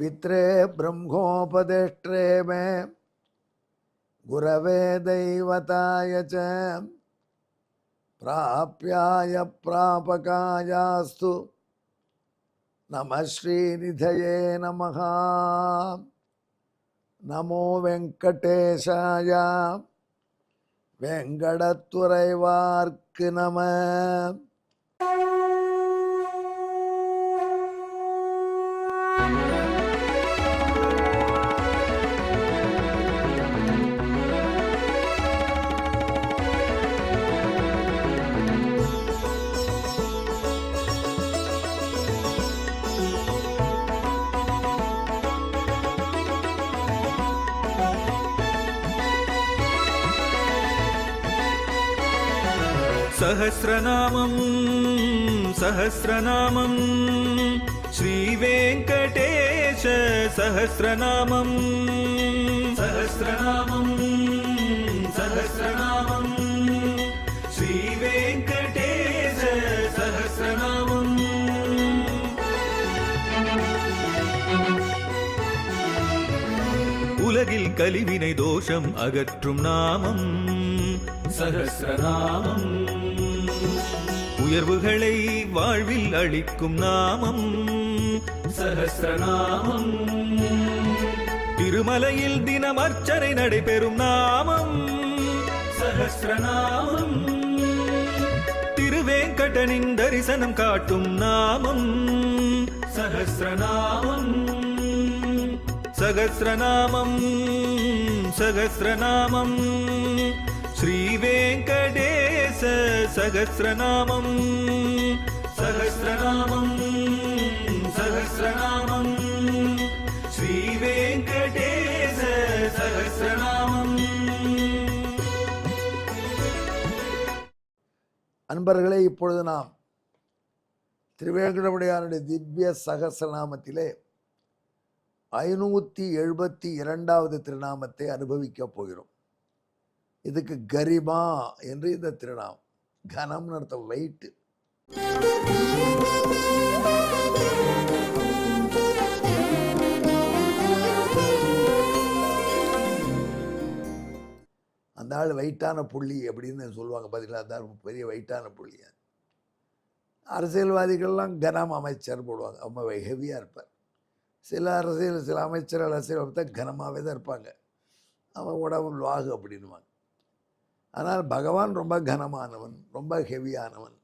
पित्रे ब्रह्मोपदेष्ट्रे मे गुरवे दैवताय च प्राप्याय प्रापकायास्तु नमः श्रीनिधये नमः। नमो वेंकटेशाय वेंकटतुरैवार्क्कु नमः। सहस्रनामं सहस्रनामं श्रीवेङ्कटेश सहस्रनामं सहस्रनामं सहस्रनामं श्रीवेङ्कटेश सहस्रनामं। உலகில் கலிவினை தோஷம் அகற்றும் நாமம் சஹஸ்ரநாமம். உயர்வுகளை வாழ்வில் அளிக்கும் நாமம் சஹஸ்ரநாமம். திருமலையில் தினம் அர்ச்சனை நடைபெறும் நாமம் சஹஸ்ரநாமம். திருவேங்கடனின் தரிசனம் காட்டும் நாமம் சஹஸ்ரநாமம். சகஸ்ரநாமம் சகஸ்ரநாமம் श्रीवेङ्कटेश सहस्रनामं सहस्रनामं सहस्रनामं श्रीवेङ्कटेश सहस्रनामं। அன்பர்களே, இப்பொழுது நாம் திருவேங்கடமுடையானுடைய திவ்ய சகஸ்ரநாமத்திலே 572வது திருநாமத்தை அனுபவிக்கப் போகிறோம். இதுக்கு கரிமா என்று இந்த திருநாமம். கனம்னு அர்த்தம், வெயிட். அந்த ஆள் வெயிட்டான புள்ளி அப்படின்னு சொல்லுவாங்க பார்த்தீங்களா, அந்த பெரிய வெயிட்டான புள்ளி. அரசியல்வாதிகள்லாம் கனம் அமைச்சர் போடுவாங்க, ரொம்ப ஹெவியாக இருப்பார். சில அமைச்சர்கள் பார்த்தா கனமாகவே தான் இருப்பாங்க, அவன் உடம்பு வாகு அப்படின்வாங்க. ஆனால் பகவான் ரொம்ப கனமானவன், ரொம்ப ஹெவியானவன்.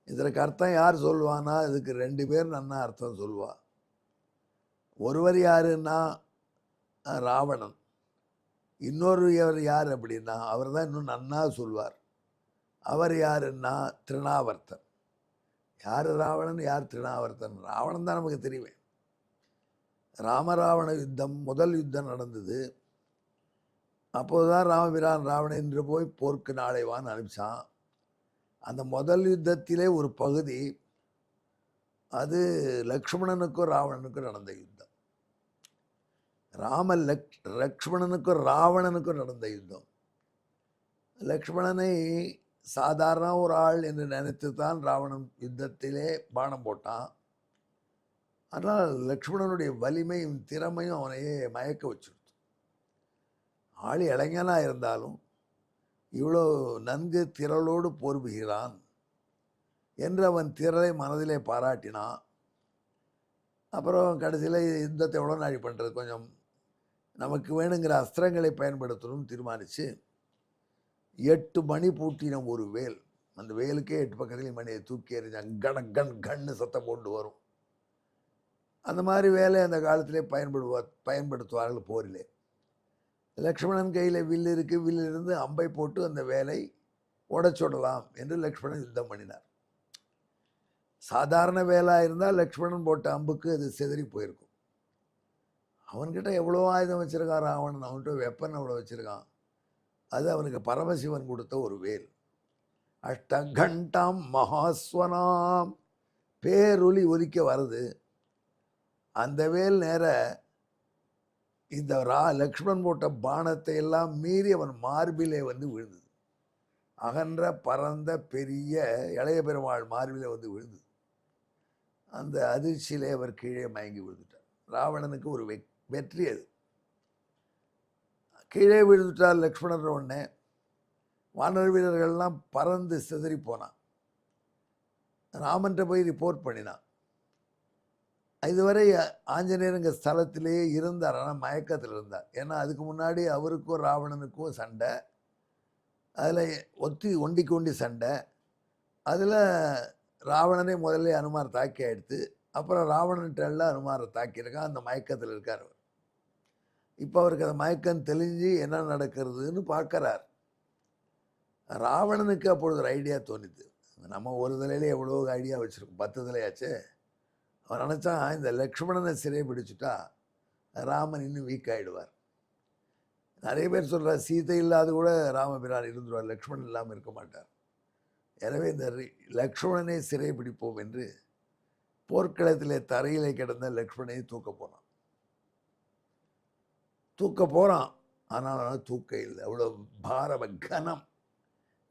இதற்கு அர்த்தம் யார் சொல்லுவானா, இதுக்கு 2 பேர் நன்னா அர்த்தம் சொல்லுவா. ஒருவர் யாருன்னா ராவணன், இன்னொருவர் யார் அப்படின்னா அவர் தான் இன்னும் நன்னா சொல்வார். அவர் யாருன்னா திருநாவர்த்தன். யார் ராவணன், யார் திருநாவர்த்தன்? ராவணன் தான் நமக்கு தெரியுமே. ராமராவண யுத்தம், முதல் யுத்தம் நடந்தது. அப்போதுதான் ராமபிரான் ராவணன் என்று போய் போருக்கு நாளைவான்னு அனுப்பிச்சான். அந்த முதல் யுத்தத்திலே ஒரு பகுதி அது லக்ஷ்மணனுக்கும் ராவணனுக்கும் நடந்த யுத்தம். லக்ஷ்மணனுக்கும் ராவணனுக்கும் நடந்த யுத்தம். லக்ஷ்மணனை சாதாரண ஒரு ஆள் என்று நினைத்து தான் ராவணன் யுத்தத்திலே பானம் போட்டான். ஆனால் லக்ஷ்மணனுடைய வலிமையும் திறமையும் அவனையே மயக்க வச்சு. ஆள் இளைஞனாக இருந்தாலும் இவ்வளோ நன்கு திரளோடு போர் புகிறான் என்று அவன் திரளை மனதிலே பாராட்டினான். அப்புறம் கடைசியில் யுத்தத்தை எவ்வளோ நாடி பண்ணுறது, கொஞ்சம் நமக்கு வேணுங்கிற அஸ்திரங்களை பயன்படுத்தணும்னு தீர்மானித்து 8 மணி பூட்டின ஒரு வேல். அந்த வேலுக்கே 8 பக்கத்துலேயும் மணியை தூக்கி எறிஞ்சான். கண் கண் கண்ணு சத்தம் போட்டு வரும். அந்த மாதிரி வேலை அந்த காலத்திலே பயன்படுத்துவார்கள் போரிலே. லக்ஷ்மணன் கையில் வில் இருக்குது, வில்லிருந்து அம்பை போட்டு அந்த வேலை உடச்சுடலாம் என்று லக்ஷ்மணன் யுத்தம் பண்ணினார். சாதாரண வேலாக இருந்தால் லக்ஷ்மணன் போட்ட அம்புக்கு அது செதறி போயிருக்கும். அவன்கிட்ட எவ்வளோ ஆயுதம் வச்சுருக்கான் ராவணன், அவன்கிட்ட வெப்பன் அவ்வளோ வச்சுருக்கான். அது அவனுக்கு பரமசிவன் கொடுத்த ஒரு வேல். அஷ்டகண்டாம் மகாஸ்வனாம், பேரொலி ஒலிக்க வருது. அந்த வேல் நேர இந்த லக்ஷ்மணன் போட்ட பானத்தை எல்லாம் மீறி அவன் மார்பிலே வந்து விழுந்தது. அகன்ற பரந்த பெரிய இளைய பெருமாள் மார்பிலே வந்து விழுந்தது. அந்த அதிர்ச்சியிலே அவர் கீழே மயங்கி விழுந்துட்டார். ராவணனுக்கு ஒரு வெற்றி. அது கீழே விழுந்துட்டார் லக்ஷ்மணர். உடனே வானர வீரர்கள்லாம் பறந்து சிதறி போனான். ராமன்கிட்ட போய் ரிப்போர்ட் பண்ணினான். இதுவரை ஆஞ்சநேயருங்க ஸ்தலத்திலேயே இருந்தார், ஆனால் மயக்கத்தில் இருந்தார். ஏன்னா அதுக்கு முன்னாடி அவருக்கும் ராவணனுக்கும் சண்டை, அதில் ஒண்டிக்கு ஒண்டி சண்டை. அதில் ராவணனை முதல்ல அனுமார் தாக்கி ஆயிடுத்து. அப்புறம் ராவணன்கிட்ட அனுமாரை தாக்கியிருக்கான். அந்த மயக்கத்தில் இருக்கார் அவர். இப்போ அவருக்கு அந்த மயக்கம் தெளிஞ்சு என்ன நடக்கிறதுன்னு பார்க்கறார். ராவணனுக்கு அப்பொழுது ஒரு ஐடியா தோணிது. நம்ம ஒரு தலையிலே எவ்வளோ ஐடியா வச்சுருக்கோம், 10 தலையாச்சு. அவன் நினச்சான், இந்த லக்ஷ்மணனை சிறை பிடிச்சிட்டா ராமன் இன்னும் வீக் ஆகிடுவார். நிறைய பேர் சொல்கிறார், சீதை இல்லாத கூட ராமபிரான் இருந்துருவார், லக்ஷ்மணன் இல்லாமல் இருக்க மாட்டார். எனவே இந்த லக்ஷ்மணனை சிறை பிடிப்போம் என்று போர்க்களத்திலே தரையிலே கிடந்த லக்ஷ்மணனை தூக்க போகிறான். ஆனால் தூக்க இல்லை, அவ்வளோ பாரம கனம்,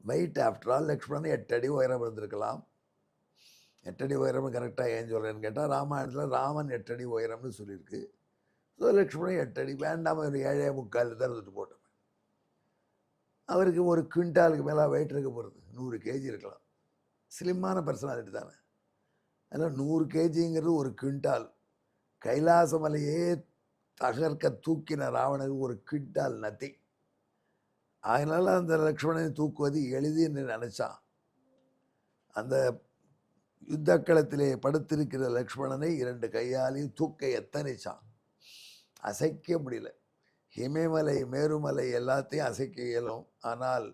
வெயிட். ஆஃப்டர் ஆல் லக்ஷ்மணன் 8 அடி உயரம் இருந்திருக்கலாம். 8 அடி உயரம் கரெக்டாக ஏன் சொல்கிறேன்னு கேட்டால், ராமாயணத்தில் ராமன் 8 அடி உயரம்னு சொல்லியிருக்கு. ஸோ லக்ஷ்மணன் 8 அடி வேண்டாமல் ஒரு 7.25 தான் இருந்துட்டு போட்டோம். அவருக்கு ஒரு குவிண்டாலுக்கு மேலே வெயிட் இருக்க போகிறது, 100 கேஜி இருக்கலாம். ஸ்லிம்மான பர்சனாலிட்டி தானே. அதனால் 100 கேஜிங்கிறது ஒரு குவிண்டால். கைலாச மலையே தகர்க்க தூக்கின ராவணனுக்கு ஒரு குவிண்டால் நத்திங். அதனால் அந்த லக்ஷ்மணனை தூக்குவது எளிது என்று நினச்சான். அந்த யுத்த களத்திலே படுத்திருக்கிற லக்ஷ்மணனை 2 கையாலையும் தூக்க எத்தனைச்சான். அசைக்க முடியல. இமயமலை மேருமலை எல்லாத்தையும் அசைக்க இயலும், ஆனால்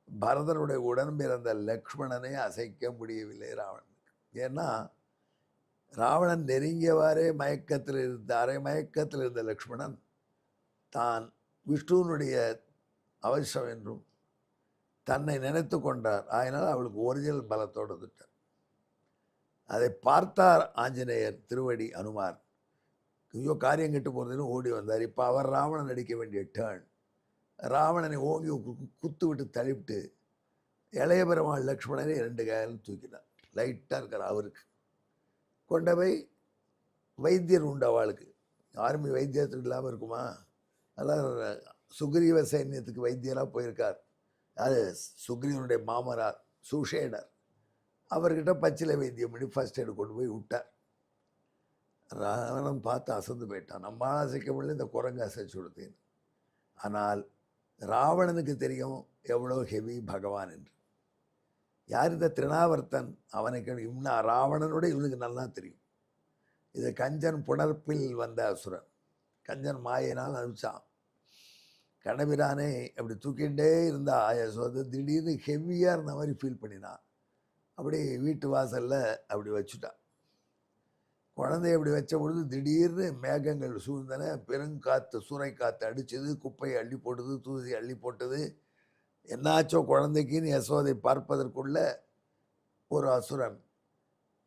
பரதனுடைய உடன் பிறந்த லக்ஷ்மணனை அசைக்க முடியவில்லை ராவணனுக்கு. ஏன்னா ராவணன் நெருங்கியவாறே அரை மயக்கத்தில் இருந்த லக்ஷ்மணன் தான் விஷ்ணுனுடைய அவசியம் என்றும் தன்னை நினைத்து கொண்டார். அதனால் அவளுக்கு ஒரிஜினல் பலத்தோடு விட்டார். அதை பார்த்தார் ஆஞ்சநேயர் திருவடி அனுமார். ஐயோ காரியம் கெட்டு போகிறதுன்னு ஓடி வந்தார். இப்போ அவர் ராவணன் அடிக்க வேண்டிய டேர்ன். ராவணனை ஓங்கி குத்து விட்டு தள்ளிவிட்டு இளைய பெருமாள் லக்ஷ்மணனை 2 கையாலும் தூக்கினார். லைட்டாக இருக்கிற அவருக்கு கொண்ட போய் வைத்தியர் உண்டு அவளுக்கு. ஆர்மி வைத்தியத்துக்கு இல்லாமல் இருக்குமா? அதான் சுக்ரீவ சைன்யத்துக்கு வைத்தியராக போயிருக்கார். அது சுக்ரீவனுடைய மாமனார் சுஷேனர். அவர்கிட்ட பச்சிலை வைத்தியம் பண்ணி ஃபர்ஸ்ட் எய்டு கொண்டு போய் விட்டார். ராவணன் பார்த்து அசந்து போயிட்டான். நம்மளால் அசைக்க முடியல, இந்த குரங்கு அசைச்சு கொடுத்தேன். ஆனால் ராவணனுக்கு தெரியும் எவ்வளோ ஹெவி பகவான் என்று. யார் இந்த திருநாவர்த்தன்? அவனுக்கு இன்னும் ராவணனோட இவனுக்கு நல்லா தெரியும். இது கஞ்சன் புணர்ப்பில் வந்த அசுரன். கஞ்சன் மாயினால் அனுப்பிச்சான். கணபிரானே அப்படி தூக்கிட்டே இருந்தா யசோதை திடீர்னு ஹெவியாக இருந்த மாதிரி ஃபீல் பண்ணினான். அப்படி வீட்டு வாசலில் அப்படி வச்சுட்டான். குழந்தைய அப்படி வச்ச பொழுது திடீர்னு மேகங்கள் சூழ்ந்தன. பெருங்காற்று சூறை காற்று அடித்தது, குப்பையை அள்ளி போட்டது, தூசி அள்ளி போட்டது. என்னாச்சோ குழந்தைக்குன்னு யசோதை பார்ப்பதற்குள்ள ஒரு அசுரன்,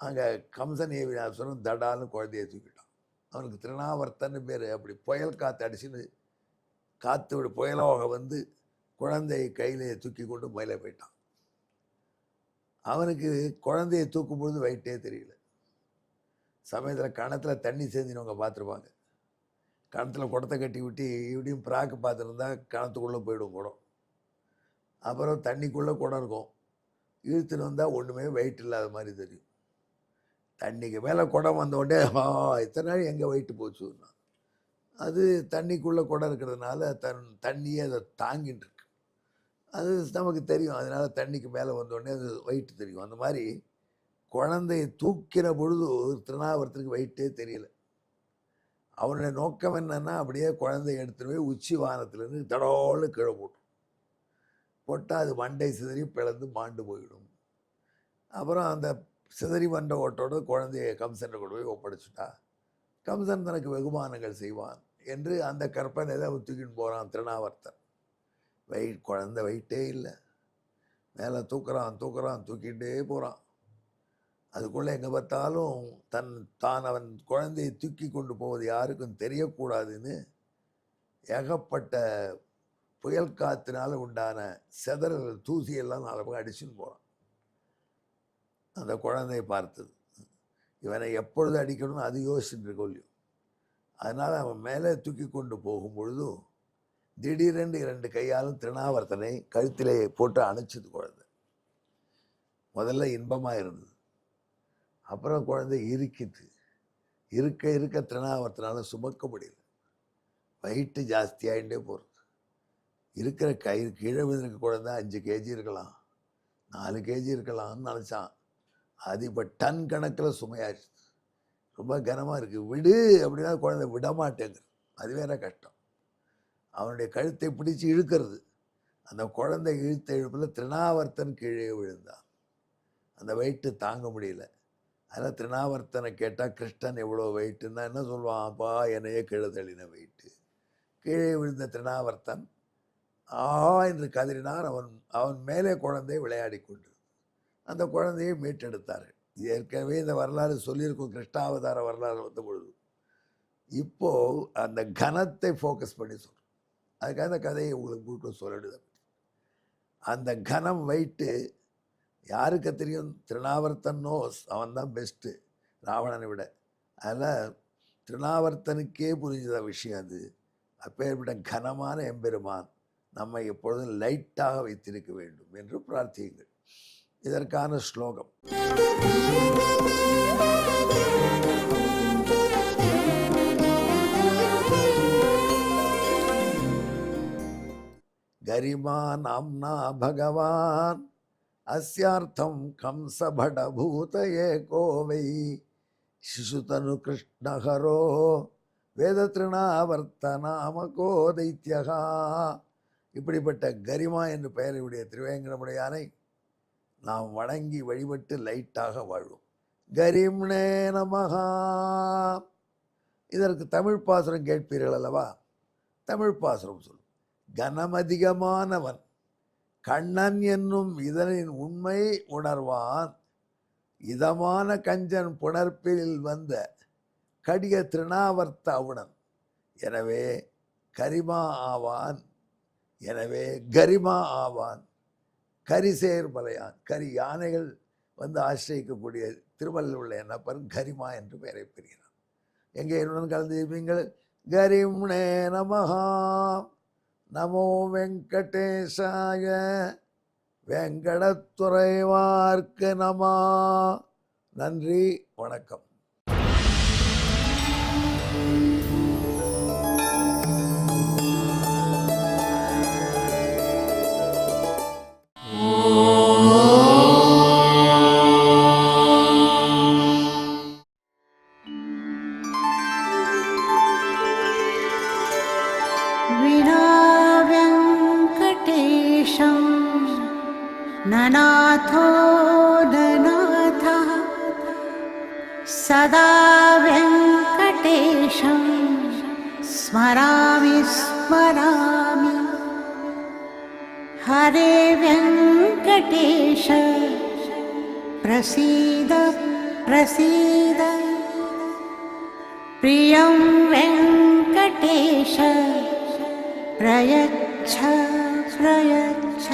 அங்கே கம்சன் ஏவின அசுரன் தடாலும் குழந்தையை தூக்கிட்டான். அவனுக்கு திருநாவர்த்தன்னு பேர். அப்படி புயல் காற்று அடிச்சுன்னு காற்று புயலாக வந்து குழந்தையை கையிலே தூக்கி கொண்டு மேலே போயிட்டான். அவனுக்கு குழந்தையை தூக்கும் பொழுது வயிற்றே தெரியல. சமயத்தில் கணத்தில் தண்ணி சேர்ந்தினவங்க பார்த்துருப்பாங்க. கணத்தில் குடத்தை கட்டி விட்டு இப்படியும் பிராக்கு பார்த்துருந்தா கணத்துக்குள்ளே போயிடும் குடம். அப்புறம் தண்ணிக்குள்ளே குடம் இருக்கும். இழுத்துன்னு வந்தால் ஒன்றுமே வெயிட் இல்லாத மாதிரி தெரியும். தண்ணிக்கு மேலே குடம் வந்த உடனே இத்தனை நாள் எங்கே வெயிட்டு போச்சுன்னா, அது தண்ணிக்குள்ளே குடம் இருக்கிறதுனால தண்ணியே அதை தாங்கிட்டு இருக்கு. அது நமக்கு தெரியும். அதனால் தண்ணிக்கு மேலே வந்தோடனே அது வெயிட்டு தெரியும். அந்த மாதிரி குழந்தையை தூக்கிற பொழுது திருநாவரத்துக்கு வெயிட்டே தெரியல. அவனுடைய நோக்கம் என்னன்னா, அப்படியே குழந்தைய எடுத்துகிட்டு போய் உச்சி வானத்திலேருந்து தடோன்னு கீழே போட்டால் அது மண்டை சிதறி பிளந்து மாண்டு போயிடும். அப்புறம் அந்த சிதறி வந்த ஓட்டோட குழந்தைய கம்சனை கொண்டு போய் ஒப்படைச்சிட்டா கம்சன் தனக்கு வெகுமானங்கள் செய்வான் என்று அந்த கற்பனை தான் தூக்கின்னு போகிறான் திருநாவர்த்தன். குழந்தை வெயிட்டே இல்லை. மேலே தூக்குறான் தூக்கிட்டே போகிறான். அதுக்குள்ளே எங்கே பார்த்தாலும் தான் அவன் குழந்தையை தூக்கி கொண்டு போவது யாருக்கும் தெரியக்கூடாதுன்னு ஏகப்பட்ட புயல் காற்றினால் உண்டான செதறல் தூசியெல்லாம் 4 பக்கம் அடிச்சுன்னு போகிறான். அந்த குழந்தையை பார்த்தது. இவனை எப்பொழுது அடிக்கணும்னு அது யோசிச்சுட்டு இருக்கோம் இல்லையோ. அதனால் அவன் மேலே தூக்கி கொண்டு போகும் பொழுது திடீரென்று 2 கையாலும் திருநாவர்த்தனை கழுத்திலே போட்டு அணைச்சது குழந்தை. முதல்ல இன்பமாக இருந்தது, அப்புறம் குழந்தை இருக்கிது. இருக்க இருக்க திருநாவர்த்தனால சுமக்க முடியல, வெயிட்டு ஜாஸ்தியாகிட்டே போகிறது. இருக்கிற கீழே விழுந்திருக்க குழந்தை 5 கேஜி இருக்கலாம், 4 கேஜி இருக்கலாம்னு நினச்சான். அது இப்போ டன் கணக்கில் சுமையாச்சு. ரொம்ப கனமாக இருக்குது, விடு அப்படின்னா குழந்தை விட மாட்டேங்குது. அது வேற கஷ்டம். அவனுடைய கழுத்தை பிடிச்சி இழுக்கிறது. அந்த குழந்தை இழுத்த இழுப்பில் திருநாவர்த்தன் கீழே விழுந்தான். அந்த வெயிட்டு தாங்க முடியல. அதனால் திருநாவர்த்தனை கேட்டால் கிருஷ்ணன் எவ்வளோ வெயிட்டுன்னா என்ன சொல்லுவான்? அப்பா என்னையே கீழே தள்ளின வெயிட்டு. கீழே விழுந்த திருநாவர்த்தன் என்று கதறினார். அவன் மேலே குழந்தை விளையாடி கொண்டு அந்த குழந்தையை மீட்டெடுத்தார்கள். ஏற்கனவே இந்த வரலாறு சொல்லியிருக்கும், கிருஷ்ணாவதார வரலாறு வந்த பொழுது. இப்போது அந்த கனத்தை ஃபோக்கஸ் பண்ணி சொல்கிறோம். அதுக்காக அந்த கதையை உங்களுக்கு சொல்லிடுது. அந்த கனம் வெயிட்டு யாருக்கு தெரியும்? திருநாவர்த்தன் நோஸ், அவன் தான் பெஸ்ட்டு ராவணனை விட. அதில் திருநாவர்த்தனுக்கே புரிஞ்சத விஷயம் அது. அப்பேற்பட்ட கனமான எம்பெருமான் நம்மை எப்பொழுதும் லைட்டாக வைத்திருக்க வேண்டும் என்று பிரார்த்தியுங்கள். இதற்கான ஸ்லோகம்: கரிமா நாம்னா பகவான் அஸ்யார்த்தம் கம்சபடபூதயே கோவை சிசுதனு கிருஷ்ணஹரோ வேதத்ருணாவர்த்தநாமகோ தைத்யகா. இப்படிப்பட்ட கரிமா என்று பெயருடைய திருவேங்கடமுடையானை நாம் வணங்கி வழிபட்டு லைட்டாக வாழ்வோம். கரிம்னே நமஹா. இதற்கு தமிழ் பாசுரம் கேட்பீர்கள் அல்லவா? தமிழ் பாசுரம் சொல்லும்: கனமதிகமானவன் கண்ணன் என்னும் இதனின் உண்மை உணர்வான், இதமான கஞ்சன் புணர்ப்பில் வந்த கடிய திருநாவர்த்த அவுணன். எனவே கரிமா ஆவான், எனவே கரிமா ஆவான். கரிசேர் மலையான், கரி யானைகள் வந்து ஆசிரியக்கக்கூடிய திருமலையில் உள்ள என்னப்பர் கரிமா என்று பெயரை பெறுகிறான். எங்கே என்னுடன் கலந்திருப்பீங்கள்? கரிம்னே நமஹா. நமோ வெங்கடேசாய வெங்கடத்துறைவார்க்கு நமா. நன்றி, வணக்கம். ननाथो ननाथः सदा वेङ्कटेशं स्मरामि स्मरामि. हरे वेङ्कटेश प्रसीद प्रसीद. प्रियं वेङ्कटेश प्रयच्छ प्रयच्छ.